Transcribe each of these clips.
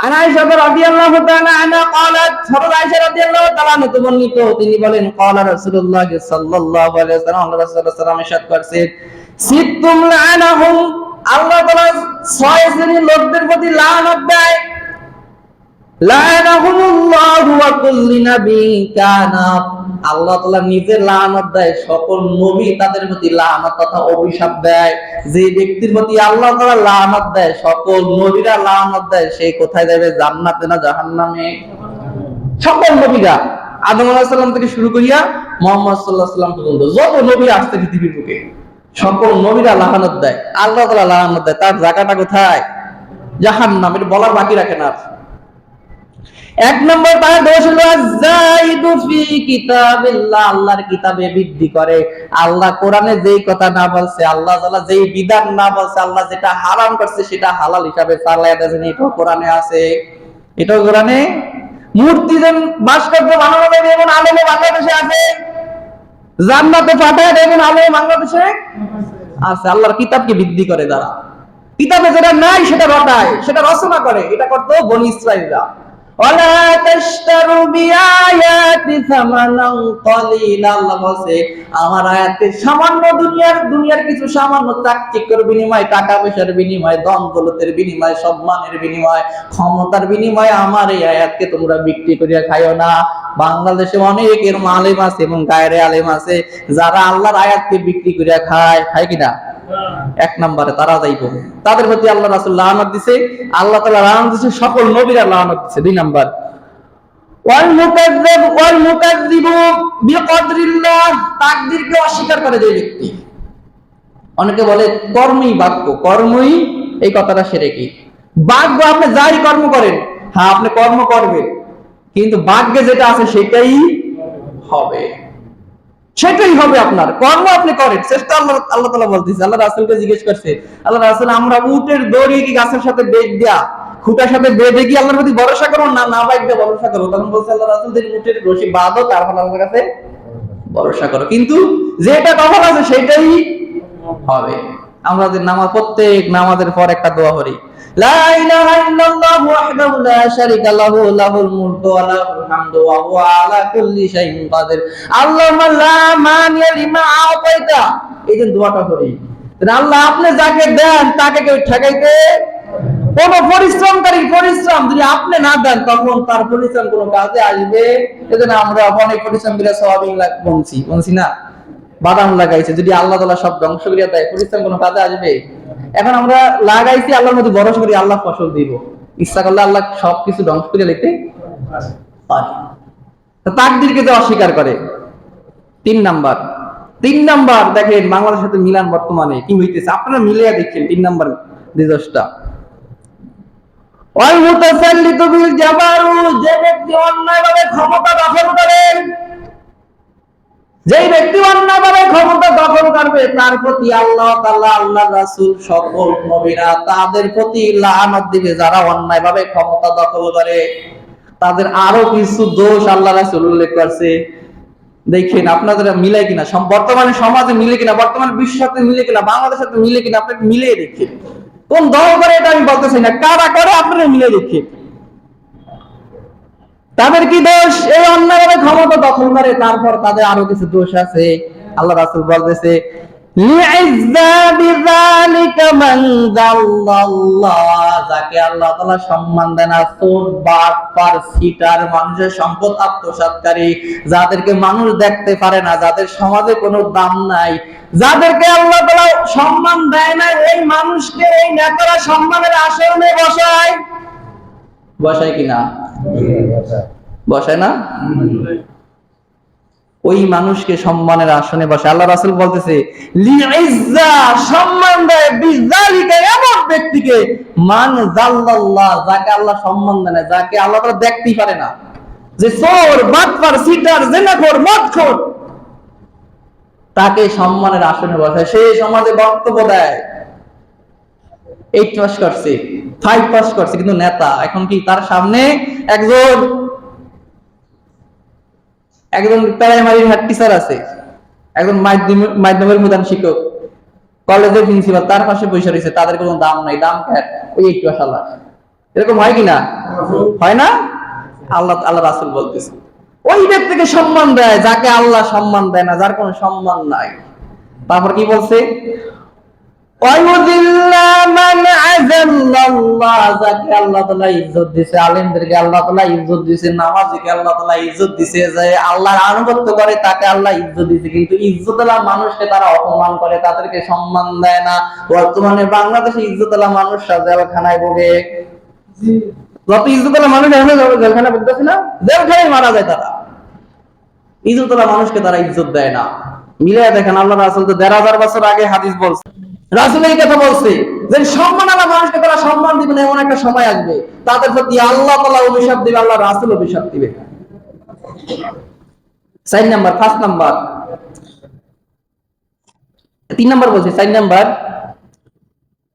আয়েশা রাদিয়াল্লাহু তাআলা আনহা قالت আয়েশা রাদিয়াল্লাহু তাআলা আনহা বর্ণিত তিনি বলেন قال রাসূলুল্লাহ সাল্লাল্লাহু আলাইহি ওয়াসাল্লাম আল্লাহ রাসূল সাল্লাল্লাহু আলাইহি ওয়াসাল্লাম ইরশাদ করেছেন সিত্তুম লানাহুম আল্লাহ তাআলা 6 শ্রেণীর লোকদের প্রতি লানত দেয় লানাহুমুল্লাহু ওয়া কুল্লি নাবিয়্যিন কানা আল্লাহ তাআলা নিজে লানত দেয় সকল নবী তাদের প্রতি লানত তথা অভিশাপ দেয় যে ব্যক্তির প্রতি আল্লাহ তাআলা লানত দেয় সকল নবীরা লানত দেয় সে কোথায় যাবে জান্নাতে না জাহান্নামে সকল নবীরা আদম আলাইহিস সালাম থেকে শুরু করিয়া মুহাম্মদ সাল্লাল্লাহু আলাইহি ওয়াসাল্লাম পর্যন্ত যত নবী আসছে পৃথিবীর বুকে সকল নবীরা লানত দেয় আল্লাহ তাআলা লানত দেয় তার জায়গাটা কোথায় জাহান্নাম এটা বলার বাকি রাখে না এক নম্বর তার দোষ হলো যাইদু ফি কিতাবিল্লাহ আল্লাহর কিতাবে বৃদ্ধি করে আল্লাহ কোরআনে যেই কথা না বলছে আল্লাহ তাআলা যেই বিধান না বলছে আল্লাহ যেটা হারাম করছে সেটা হালাল হিসাবে চালায়া দেন এটা কোরআনে আছে এটা কোরআনে মূর্তি যেন ভাস্কর্য বানানো যাবে এমন আলেমে বাংলাদেশে আছে জান্নাতে পাঠায় দেবেন আলেমে বাংলাদেশে আছে আল্লাহর কিতাবকে বৃদ্ধি করে যারা কিতাবে যেটা নাই সেটা রটায় সেটা রচনা করে এটা করতো বনি ইসরাঈলরা ওয়ালা তাশতারু বিআয়াতি সামানান কলিলা আল্লাহ বলে আমার আয়াতে সামান্য দুনিয়ার কিছু সামান্য চাকচিক্যের বিনিময়ে টাকা পয়সার বিনিময়ে ধন দৌলতের বিনিময়ে সম্মানের বিনিময়ে ক্ষমতার বিনিময়ে আমার এই আয়াতকে তোমরা বিক্রি করিয়া খাইও না বাংলাদেশে অনেক এর আলেম আছে এবং গায়রে আলেম আছে যারা আল্লাহর আয়াতকে বিক্রি করিয়া খায় কিনা এক নম্বরে তারা যাইবো তাদের প্রতি আল্লাহ রাসূল লানত দিয়েছে আল্লাহ তাআলা লানত দিয়েছে সকল নবীরা লানত দিয়েছে দুই নাম্বার ওয়াল মুকাজ্জিবু বিকদরিল্লাহ তাকদীরকে অস্বীকার করে যে ব্যক্তি অনেকে বলে কর্মই বাক্য কর্মই এই কথাটা শিরকি বাক্য আপনি যাই কর্ম করেন হ্যাঁ আপনি কর্ম করবেন কিন্তু ভাগ্যে যেটা আছে সেটাই হবে আপনার কর্ম আপনি করেন চেষ্টা আল্লাহ তাআলা বলতেছে আল্লাহ রাসূলকে জিজ্ঞেস করছে আল্লাহ রাসূল আমরা উটের দড়ি কি গাছের সাথে বেঁধে দেয়া খুঁটার সাথে বেঁধে কি আল্লাহর প্রতি ভরসা করব না বাইকে ভরসা করব তখন বলছে আল্লাহ রাসূল যে উটের রশি বাঁধো তারপর আল্লাহর কাছে ভরসা করো কিন্তু যেটা কথা আছে সেটাই হবে আমরা যে নামাজ প্রত্যেক নামাজের পর একটা দোয়া করি লা ইলাহা ইল্লাল্লাহ ওয়াহদাহু লা শারীকা লাহু লাহুল মুলকু ওয়া লাহুল হামদু ওয়া হুয়া আলা কুল্লি শাইইন কাদির আল্লাহুম্মা লা মানিয়া লিমা আতাইতা এই যে দোয়াটা করি আল্লাহ আপনি যাকে দেন তাকে কেউ ঠকাইতে কোন পরিশ্রম যদি আপনি না দেন তখন তার পরিশ্রম কোনো কাজে আসবে এজন্য আমরা অনেক পরিশ্রম করে সওয়াবিন বলছি না বাদাম লাগাইছে যদি আল্লাহ তাআলা সব ধ্বংস করে দেয় পরিশ্রম কোনো কাজে আসবে এখন আমরা লাগাইছি আল্লাহর মধ্যে ভরসা করি আল্লাহ ফসল দিব ইচ্ছা করলে আল্লাহ সবকিছু ধ্বংস করে দিতে পারে তাকদীরকে যে অস্বীকার করে তিন নাম্বার দেখেন বাংলাদেশের সাথে মিলান বর্তমানে কি হইতেছে আপনারা মিলিয়ে দেখেন তিন নাম্বার দিদশটা ওয়াল মুতাসাল্লিতু বিল জাবারু যে ব্যক্তি অন্যায়ভাবে ক্ষমতা দখল করেন যেই ব্যক্তি অন্যায়ভাবে ক্ষমতা দখল করবে তার প্রতি আল্লাহ তাআলা আল্লাহর রাসূল সকল নবীরা তাদের প্রতি লানত দিবে যারা অন্যায়ভাবে ক্ষমতা দখল করে তাদের আরো কিছু দোষ আল্লাহর রাসূল উল্লেখ করেছে দেখেন আপনাদের মিলে কিনা বর্তমানে সমাজে মিলে কিনা বর্তমান বিশ্বের সাথে মিলে কিনা বাংলাদেশের সাথে মিলে কিনা আপনি মিলিয়ে দেখেন কোন দল করে এটা আমি বলতেছি না কারা করে আপনারা মিলে দেখেন তাদের কি দোষ এই অন্যায়ভাবে ক্ষমতা দখল করে তারপর তাদের আরো কিছু দোষ আছে আল্লাহ রাসূল বলতেছে লি'ইজ্জা বিযালিকা মান যাল্লাল্লাহ যাকে আল্লাহ তাআলা সম্মান দেন না চোর বাটপার সিটার মানুষের সম্পদ আত্মসাৎকারী যাদেরকে মানুষ দেখতে পারে না যাদের সমাজে কোনো দাম নাই যাদেরকে আল্লাহ তাআলা সম্মান দেয় না এই মানুষকে এই নেতারা সম্মানের আসনে বসায় কিনা বসায় না ওই মানুষকে সম্মানের আসনে বসে আল্লাহ রাসূল বলতেছে লি'ইজ্জা সম্মান দেয় বিযালিকা এমন ব্যক্তিকে মান যাল্লাল্লাহ যাকে আল্লাহ সম্মান দেয় না যাকে আল্লাহ তাআলা দেখতেই পারে না যে চোর বাটপার সিটার জিনাখোর মদখোর তাকে সম্মানের আসনে বসায় সে সমাজে বক্তব্য দেয় 8 পাস করছে 5 পাস করছে কিন্তু নেতা এখন কি তার সামনে একজন প্রাইমারি হেড টিচার আছে একজন মাধ্যমিক প্রধান শিক্ষক কলেজের প্রিন্সিপাল তার পাশে বসে রয়েছে তাদের কোনো দাম নাই দাম ওই 8 পাস আল্লাহ এরকম হয় কিনা হয় না? আল্লাহ আল্লাহ রাসূল বলতেছে ওই ব্যক্তিকে সম্মান দেয় যাকে আল্লাহ সম্মান দেয় না, যার কোনো সম্মান নাই। তারপর কি বলছে? ওয়ায়ুযিল্লা মান আযাল্লাল্লাহ, যাকে আল্লাহ তাআলা ইজ্জত দিয়েছে, আলেমদেরকে আল্লাহ তাআলা ইজ্জত দিয়েছে, নামাজীকে আল্লাহ তাআলা ইজ্জত দিয়েছে, যে আল্লাহর আনুগত্য করে তাকে আল্লাহ ইজ্জত দিয়েছে। কিন্তু ইজ্জতওয়ালা মানুষকে তারা অপমান করে, তাদেরকে সম্মান দেয় না। বর্তমানে বাংলাদেশে ইজ্জতওয়ালা মানুষরা জেলখানায় ভোগে। যত ইজ্জতওয়ালা মানুষ এখন জেলখানায় ভুগতেছে না, জেলখানায় মারা যায় তারা। ইজ্জতওয়ালা মানুষকে তারা ইজ্জত দেয় না। মিলায় দেখেন, আল্লাহ রাসূল তো ১৫০০ বছর আগে হাদিস বলছে, রাসূল এই কথা বলছে যে সম্মানওয়ালা মানুষকে তারা সম্মান দিবে না, এমন একটা সময় আসবে তাদের প্রতি আল্লাহ তাআলা অভিশাপ দিবে, আল্লাহ রাসূল অভিশাপ দিবে। ৪ নাম্বার, ৫ নাম্বার, ৩ নাম্বার বলছে, ৪ নাম্বার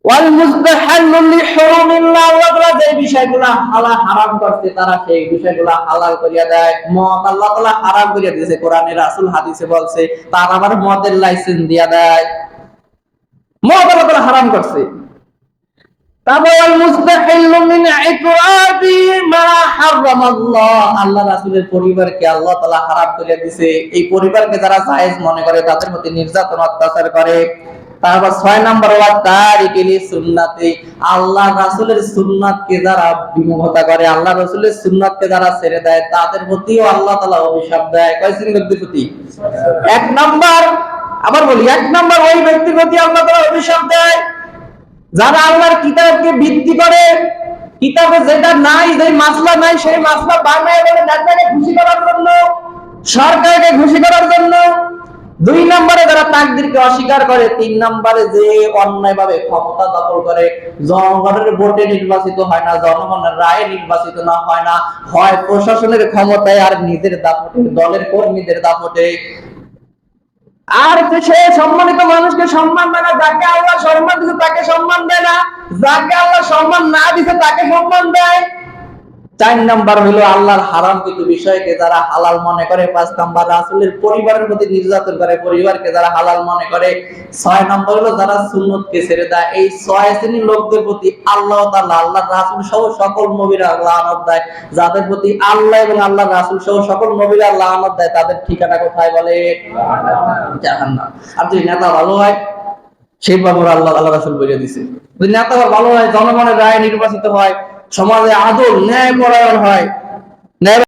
ওয়াল মুস্তাহাল্লু লিহুরুমিল্লাহ, আল্লাহ তাআলা যে বিষয়গুলো হালাল হারাম করতে তারা সেই বিষয়গুলো হালাল করিয়া দেয়। মদ আল্লাহ তাআলা হারাম করিয়া দিয়েছে, কোরআনে রাসূল হাদিসে বলছে, তারা আবার মদের লাইসেন্স দিয়া দেয়। মদ আল্লাহ তাআলা হারাম করছে। তারপর ওয়াল মুস্তাহিল্লু মিন ইকরাবি মা হারামাল্লাহ, আল্লাহ রাসূলের পরিবারকে আল্লাহ তাআলা হারাম করিয়া দিয়েছে। এই পরিবারকে যারা জায়েজ মনে করে তাদের প্রতি নির্যাতন অত্যাচার করে। তারপর ৬ নাম্বার ওয়া তারিকিলি সুন্নাতি, আল্লাহ রাসূলের সুন্নাতকে যারা বিমুখতা করে, আল্লাহ রাসূলের সুন্নাতকে যারা ছেড়ে দেয়, তাদের প্রতিও আল্লাহ তাআলা অভিশাপ দেয়। কয় শ্রেণীর প্রতি? ১ নাম্বার, আবার বলি ১ নাম্বার ওই ব্যক্তির প্রতি আল্লাহ তাআলা অভিশাপ দেয় যারা আল্লাহর কিতাবকে ভিত্তি করে, কিতাবে যেটা নাই, যে মাসলা নাই, সেই মাসলা বানায় বলে নেতাকে খুশি করার জন্য, সরকারকে খুশি করার জন্য। ২ নম্বরে যারা তাকদীরকে অস্বীকার করে। ৩ নম্বরে যে অন্যায়ভাবে ক্ষমতা দখল করে, জনগণের ভোটে নির্বাচিত হয় না, জনগণের রায়ে নির্বাচিত না হয় না, হয় প্রশাসনের ক্ষমতায় আর নিজের দাপটে, দলের কর্মীদের দাপটে। আর সে সম্মানিত মানুষকে সম্মান দেয় না, যাকে আল্লাহ সম্মান দিয়েছে তাকে সম্মান দেয় না, যাকে আল্লাহ সম্মান না দিয়েছে তাকে সম্মান দেয়। ৪ নাম্বার হলো আল্লাহর হারাম কিছু বিষয়কে যারা হালাল মনে করে। ৫ নাম্বার রাসূলের পরিবারের প্রতি নির্যাতন করে, পরিবারকে যারা হালাল মনে করে। ৬ নাম্বার হলো যারা সুন্নতকে ছেড়ে দেয়। এই ৬ শ্রেণীর লোকদের প্রতি আল্লাহ তাআলা, আল্লাহর রাসূল সহ সকল নবীরা লানত দেয়। যাদের প্রতি আল্লাহ এবং আল্লাহর রাসূল সহ সকল নবীরা লানত দেয়, তাদের ঠিকানা কোথায় বলে? জাহান্নাম। আর যদি নেতা ভালো হয়, সেই বাবুর আল্লাহ রাসূল বলে দিয়েছে, যদি নেতা ভালো হয়, জনগণের রায়ে নির্বাচিত হয়, সমাজে আদল ন্যায় পরায়ণ হয়, ন্যায়